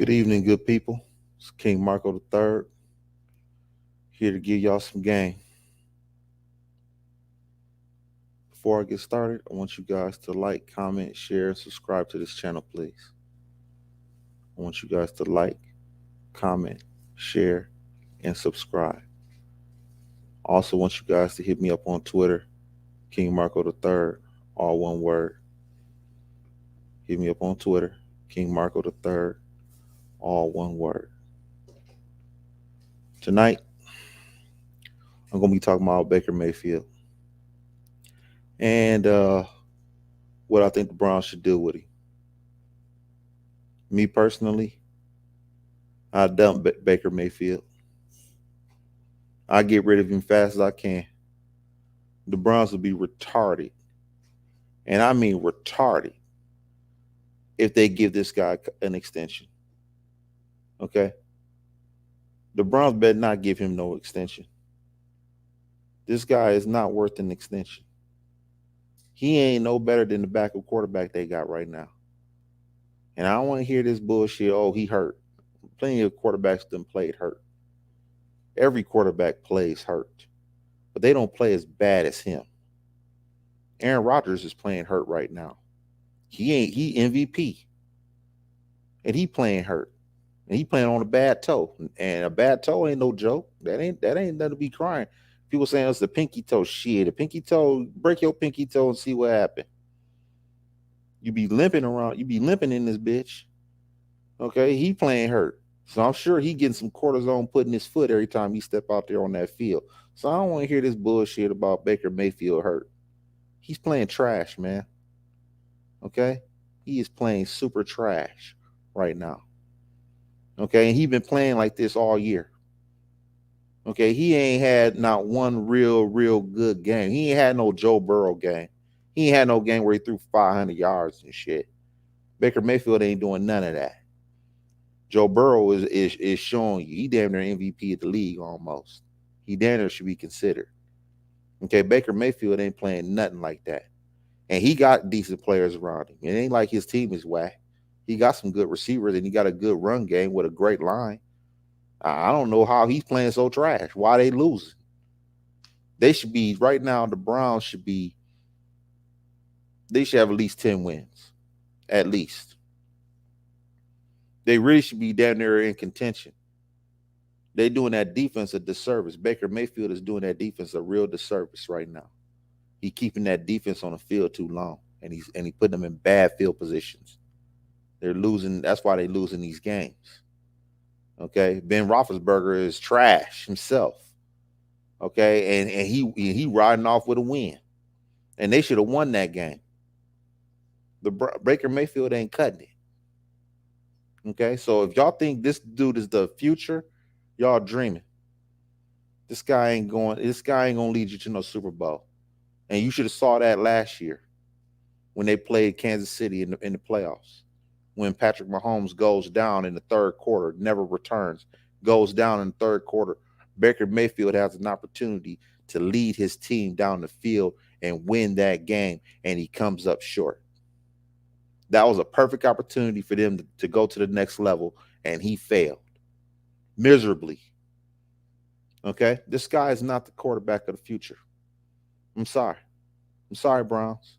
Good evening, good people. It's King Marco III here to give y'all some game. Before I get started, I want you guys to like, comment, share, and subscribe to this channel, please. I want you guys to like, comment, share, and subscribe. I also want you guys to hit me up on Twitter, King Marco III, all one word. Hit me up on Twitter, King Marco III, all one word. Tonight, I'm going to be talking about Baker Mayfield and what I think the Browns should do with him. Me personally, I dump Baker Mayfield. I get rid of him fast as I can. The Browns will be retarded, and I mean retarded, if they give this guy an extension. Okay? The Browns better not give him no extension. This guy is not worth an extension. He ain't no better than the backup quarterback they got right now. And I don't want to hear this bullshit, oh, he hurt. Plenty of quarterbacks done played hurt. Every quarterback plays hurt, but they don't play as bad as him. Aaron Rodgers is playing hurt right now. He MVP. And he playing hurt. And he playing on a bad toe. And a bad toe ain't no joke. That ain't nothing to be crying. People saying it's the pinky toe. Shit. A pinky toe, break your pinky toe and see what happened. You be limping around. You be limping in this bitch. Okay? He playing hurt. So I'm sure he getting some cortisone put in his foot every time he step out there on that field. So I don't want to hear this bullshit about Baker Mayfield hurt. He's playing trash, man. Okay? He is playing super trash right now. Okay? And he been playing like this all year. Okay? He ain't had not one real good game. He ain't had no Joe Burrow game. He ain't had no game where he threw 500 yards and shit. Baker Mayfield ain't doing none of that. Joe Burrow is showing you he damn near MVP of the league almost. He damn near should be considered. Okay, Baker Mayfield ain't playing nothing like that. And he got decent players around him. It ain't like his team is whack. He got some good receivers and he got a good run game with a great line. I don't know how he's playing so trash. Why they losing? They should be right now. The Browns should be. They should have at least 10 wins, at least. They really should be down there in contention. They doing that defense a disservice. Baker Mayfield is doing that defense a real disservice right now. He keeping that defense on the field too long, and he putting them in bad field positions. They're losing. That's why they're losing these games. Okay, Ben Roethlisberger is trash himself. Okay, and he riding off with a win, and they should have won that game. The Baker Mayfield ain't cutting it. Okay, so if y'all think this dude is the future, y'all dreaming. This guy ain't gonna lead you to no Super Bowl, and you should have saw that last year when they played Kansas City in the playoffs. When Patrick Mahomes goes down in the third quarter, never returns, goes down in the third quarter, Baker Mayfield has an opportunity to lead his team down the field and win that game, and he comes up short. That was a perfect opportunity for them to go to the next level, and he failed miserably. Okay? This guy is not the quarterback of the future. I'm sorry. I'm sorry, Browns.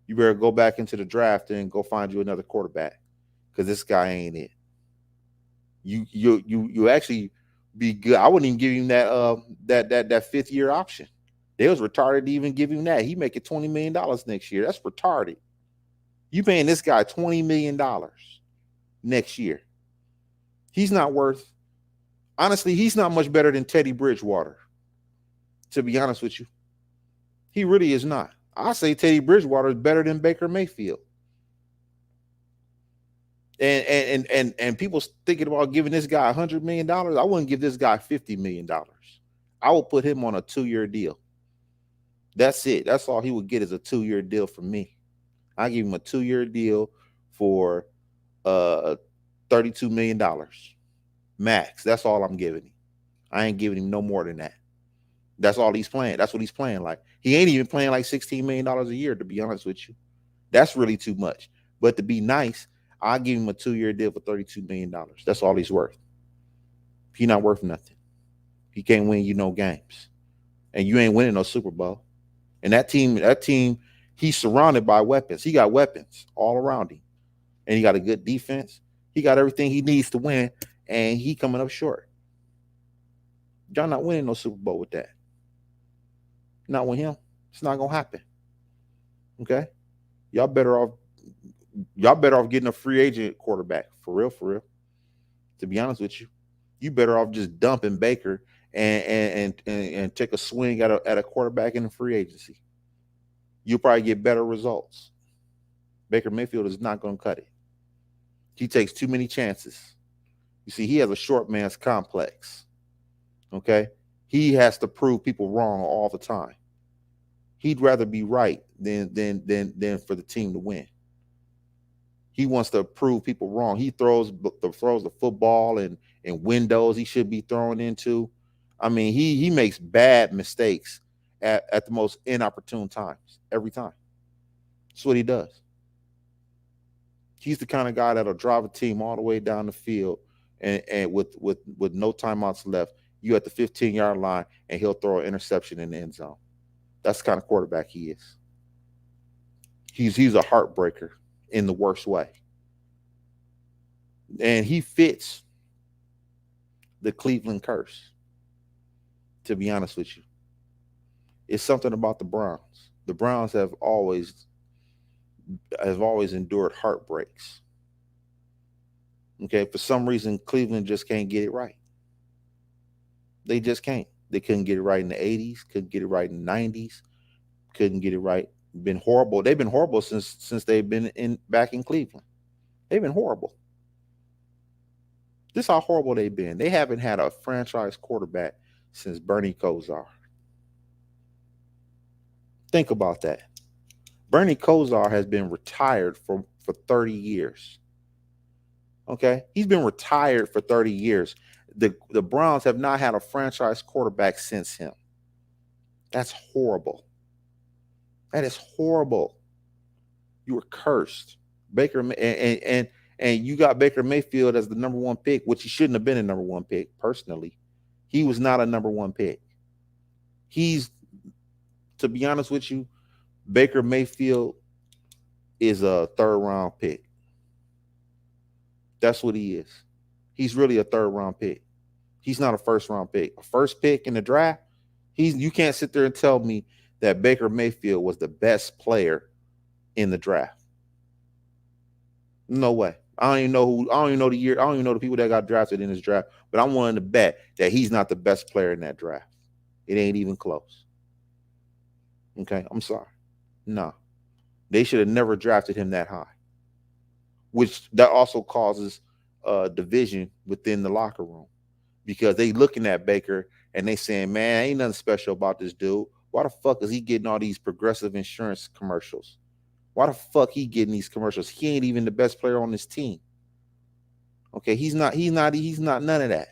You better go back into the draft and go find you another quarterback, because this guy ain't it. You actually be good. I wouldn't even give him that 5th-year option. They was retarded to even give him that. He making $20 million next year. That's retarded. You paying this guy $20 million next year. He's not worth, honestly, he's not much better than Teddy Bridgewater, to be honest with you. He really is not. I say Teddy Bridgewater is better than Baker Mayfield. And people thinking about giving this guy $100 million. I wouldn't give this guy $50 million. I would put him on a 2-year deal. That's it. That's all he would get is a 2-year deal from me. I give him a 2-year deal for $32 million max. That's all I'm giving him. I ain't giving him no more than that. That's all he's playing. That's what he's playing like. He ain't even playing like $16 million a year, to be honest with you. That's really too much. But to be nice, I'll give him a 2-year deal for $32 million. That's all he's worth. He's not worth nothing. He can't win you no games. And you ain't winning no Super Bowl. And that team, he's surrounded by weapons. He got weapons all around him. And he got a good defense. He got everything he needs to win. And he coming up short. Y'all not winning no Super Bowl with that. Not with him. It's not gonna happen. Okay? Y'all better off getting a free agent quarterback. For real. To be honest with you. You better off just dumping Baker and take a swing at a quarterback in the free agency. You'll probably get better results. Baker Mayfield is not going to cut it. He takes too many chances. You see, he has a short man's complex. Okay? He has to prove people wrong all the time. He'd rather be right than for the team to win. He wants to prove people wrong. He throws the football in windows he should be throwing into. I mean, he makes bad mistakes at the most inopportune times every time. That's what he does. He's the kind of guy that'll drive a team all the way down the field and with no timeouts left. You at the 15-yard line and he'll throw an interception in the end zone. That's the kind of quarterback he is. He's a heartbreaker in the worst way. And he fits the Cleveland curse, to be honest with you. It's something about the Browns. The Browns have always endured heartbreaks. Okay, for some reason, Cleveland just can't get it right. They just can't. They couldn't get it right in the 80s, couldn't get it right in the 90s, couldn't get it right. Been horrible. They've been horrible since they've been back in Cleveland. They've been horrible. This is how horrible they've been. They haven't had a franchise quarterback since Bernie Kosar. Think about that. Bernie Kosar has been retired for 30 years. Okay? He's been retired for 30 years. The Browns have not had a franchise quarterback since him. That's horrible. That is horrible. You were cursed. Baker and you got Baker Mayfield as the number one pick, which he shouldn't have been a number one pick, personally. He was not a number one pick. To be honest with you, Baker Mayfield is a third-round pick. That's what he is. He's really a third-round pick. He's not a first-round pick. A first pick in the draft, you can't sit there and tell me that Baker Mayfield was the best player in the draft. No way. I don't even know the year. I don't even know the people that got drafted in this draft, but I'm willing to bet that he's not the best player in that draft. It ain't even close. Okay, I'm sorry. No. They should have never drafted him that high. Which that also causes division within the locker room. Because they looking at Baker and they saying, man, ain't nothing special about this dude. Why the fuck is he getting all these Progressive insurance commercials? Why the fuck he getting these commercials? He ain't even the best player on this team. Okay, he's not none of that.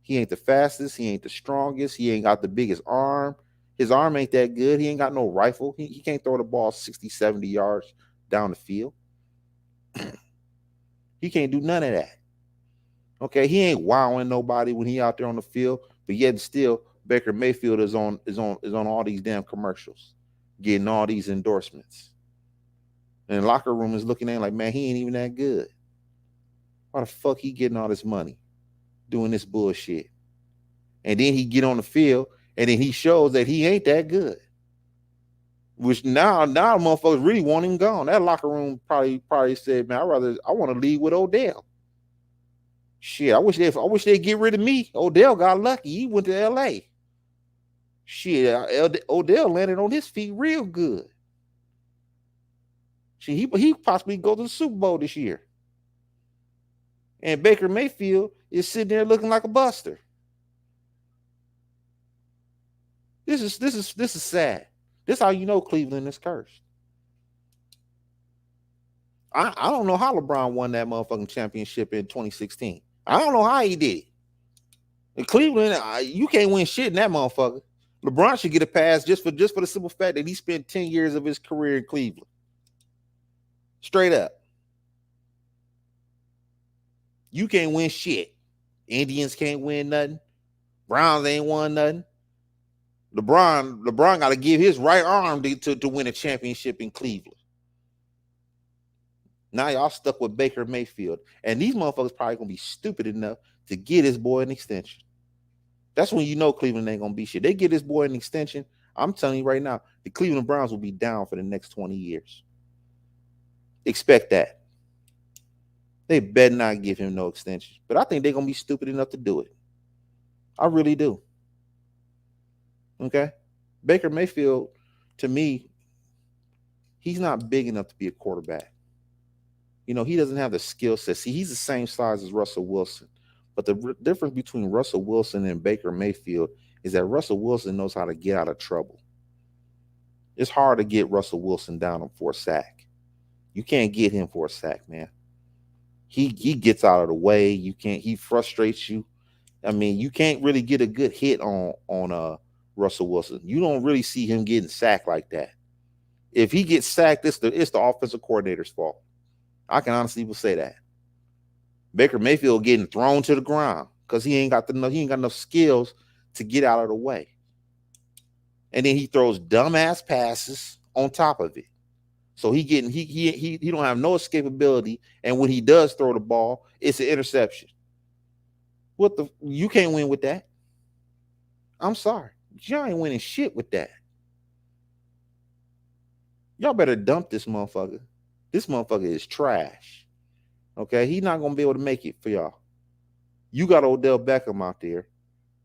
He ain't the fastest, he ain't the strongest, he ain't got the biggest arm. His arm ain't that good. He ain't got no rifle. He can't throw the ball 60, 70 yards down the field. He can't do none of that. Okay, he ain't wowing nobody when he out there on the field, but yet still Baker Mayfield is on all these damn commercials, getting all these endorsements. And the locker room is looking at him like, man, he ain't even that good. Why the fuck he getting all this money doing this bullshit? And then he get on the field and then he shows that he ain't that good. Which now motherfuckers really want him gone. That locker room probably said, man, I want to leave with Odell. Shit, I wish they'd get rid of me. Odell got lucky. He went to LA. Shit, Odell landed on his feet real good. Shit, he possibly go to the Super Bowl this year. And Baker Mayfield is sitting there looking like a buster. This is sad. This is how you know Cleveland is cursed. I don't know how LeBron won that motherfucking championship in 2016. I don't know how he did it. In Cleveland, you can't win shit in that motherfucker. LeBron should get a pass just for the simple fact that he spent 10 years of his career in Cleveland. Straight up. You can't win shit. Indians can't win nothing. Browns ain't won nothing. LeBron got to give his right arm to win a championship in Cleveland. Now y'all stuck with Baker Mayfield. And these motherfuckers probably going to be stupid enough to get his boy an extension. That's when you know Cleveland ain't going to be shit. They get this boy an extension. I'm telling you right now, the Cleveland Browns will be down for the next 20 years. Expect that. They better not give him no extension. But I think they're going to be stupid enough to do it. I really do. Okay? Baker Mayfield, to me, he's not big enough to be a quarterback. You know, he doesn't have the skill set. See, he's the same size as Russell Wilson. But the difference between Russell Wilson and Baker Mayfield is that Russell Wilson knows how to get out of trouble. It's hard to get Russell Wilson down for a sack. You can't get him for a sack, man. He gets out of the way. He frustrates you. I mean, you can't really get a good hit on Russell Wilson. You don't really see him getting sacked like that. If he gets sacked, it's the offensive coordinator's fault. I can honestly say that. Baker Mayfield getting thrown to the ground because he ain't got enough skills to get out of the way. And then he throws dumbass passes on top of it. So he don't have no escapability. And when he does throw the ball, it's an interception. You can't win with that. I'm sorry. Y'all ain't winning shit with that. Y'all better dump this motherfucker. This motherfucker is trash. Okay, he's not gonna be able to make it for y'all. You got Odell Beckham out there.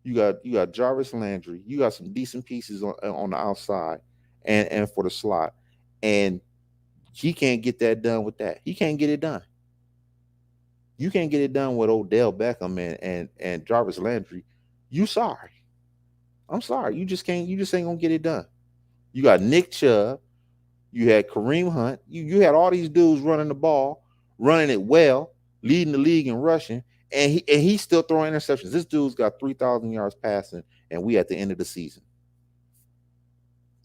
You got Jarvis Landry. You got some decent pieces on the outside and for the slot. And he can't get that done with that. He can't get it done. You can't get it done with Odell Beckham and Jarvis Landry. You sorry. I'm sorry. You just ain't gonna get it done. You got Nick Chubb. You had Kareem Hunt. You had all these dudes running the ball, running it well, leading the league in rushing, and he's still throwing interceptions. This dude's got 3,000 yards passing, and we at the end of the season.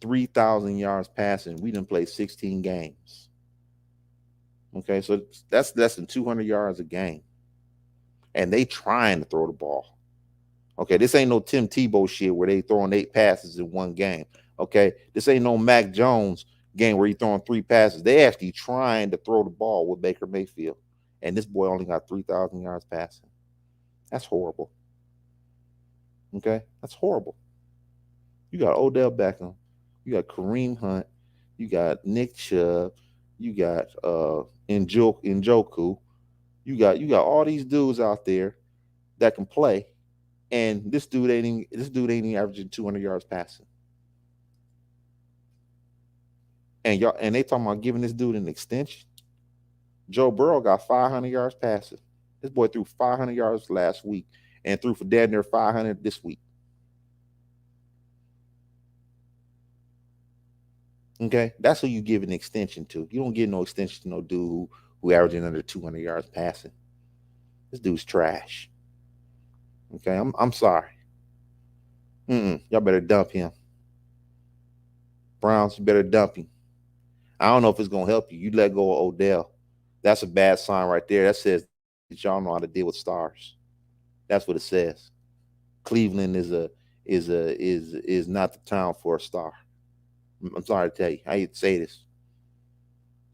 3,000 yards passing. We didn't play 16 games. Okay, so that's less than 200 yards a game. And they trying to throw the ball. Okay, this ain't no Tim Tebow shit where they throwing 8 passes in one game. Okay, this ain't no Mac Jones game where he throwing 3 passes. They actually trying to throw the ball with Baker Mayfield. And this boy only got 3,000 yards passing. That's horrible. Okay, that's horrible. You got Odell Beckham. You got Kareem Hunt. You got Nick Chubb. You got Njoku. You got all these dudes out there that can play, and this dude ain't even averaging 200 yards passing. And they talking about giving this dude an extension. Joe Burrow got 500 yards passing. This boy threw 500 yards last week and threw for damn near 500 this week. Okay, that's who you give an extension to. You don't give no extension to no dude who averaging under 200 yards passing. This dude's trash. Okay, I'm sorry. Y'all better dump him. Browns, you better dump him. I don't know if it's gonna help you. You let go of Odell. That's a bad sign right there. That says that y'all know how to deal with stars. That's what it says. Cleveland is not the town for a star. I'm sorry to tell you. I hate to say this.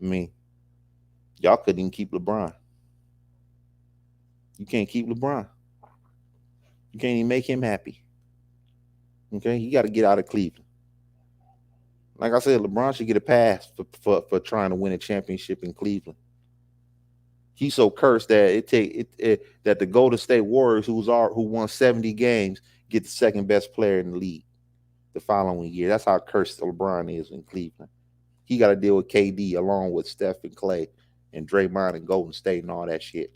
I mean, y'all couldn't even keep LeBron. You can't keep LeBron. You can't even make him happy. Okay, you got to get out of Cleveland. Like I said, LeBron should get a pass for trying to win a championship in Cleveland. He's so cursed that that the Golden State Warriors, who won 70 games, get the second best player in the league the following year. That's how cursed LeBron is in Cleveland. He got to deal with KD along with Steph and Clay and Draymond and Golden State and all that shit.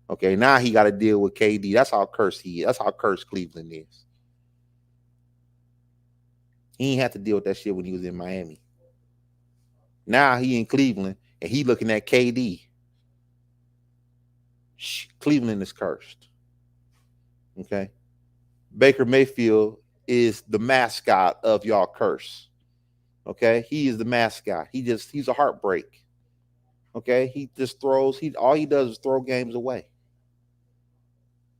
Okay, now he got to deal with KD. That's how cursed he is. That's how cursed Cleveland is. He ain't have to deal with that shit when he was in Miami. Now he in Cleveland and he looking at KD. Cleveland is cursed. Okay. Baker Mayfield is the mascot of y'all curse. Okay. He is the mascot. He's a heartbreak. Okay. He just throws. All he does is throw games away.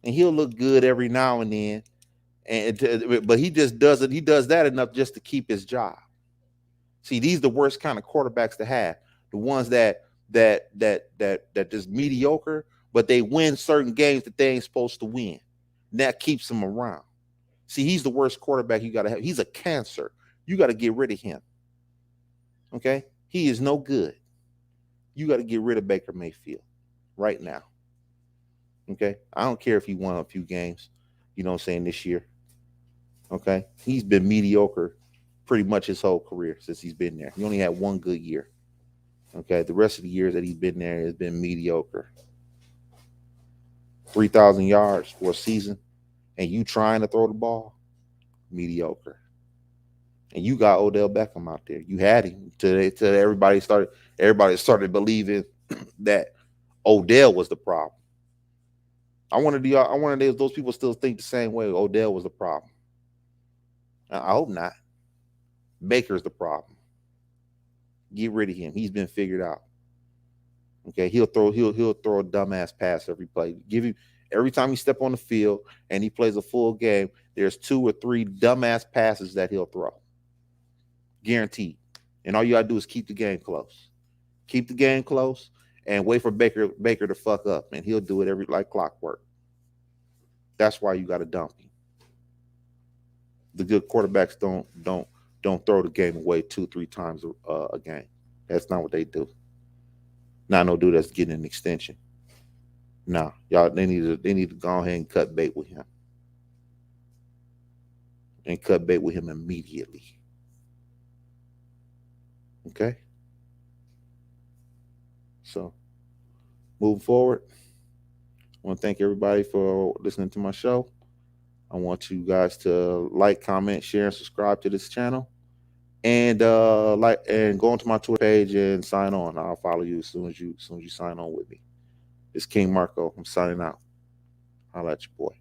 and he'll look good every now and then. But he just does it. He does that enough just to keep his job. See, these the worst kind of quarterbacks to have. The ones that just mediocre, but they win certain games that they ain't supposed to win. And that keeps them around. See, he's the worst quarterback you got to have. He's a cancer. You got to get rid of him. Okay? He is no good. You got to get rid of Baker Mayfield right now. Okay? I don't care if he won a few games, you know what I'm saying, this year. Okay? He's been mediocre pretty much his whole career since he's been there. He only had one good year. Okay? The rest of the years that he's been there has been mediocre. 3,000 yards for a season, and you trying to throw the ball, mediocre. And you got Odell Beckham out there. You had him till everybody started believing that Odell was the problem. I wanted those people still think the same way. Odell was the problem. I hope not. Baker's the problem. Get rid of him. He's been figured out. Okay, he'll throw a dumbass pass every play. Give him every time he step on the field and he plays a full game. There's 2 or 3 dumbass passes that he'll throw, guaranteed. And all you gotta do is keep the game close. Keep the game close and wait for Baker to fuck up, and he'll do it every like clockwork. That's why you gotta dump him. The good quarterbacks don't throw the game away 2-3 times a game. That's not what they do. Not no dude that's getting an extension. Nah, y'all, they need to go ahead and cut bait with him. And cut bait with him immediately. Okay? So, moving forward, I want to thank everybody for listening to my show. I want you guys to like, comment, share, and subscribe to this channel. And go onto my Twitter page and sign on. I'll follow you as soon as you sign on with me. It's King Marco. I'm signing out. Holla at your boy.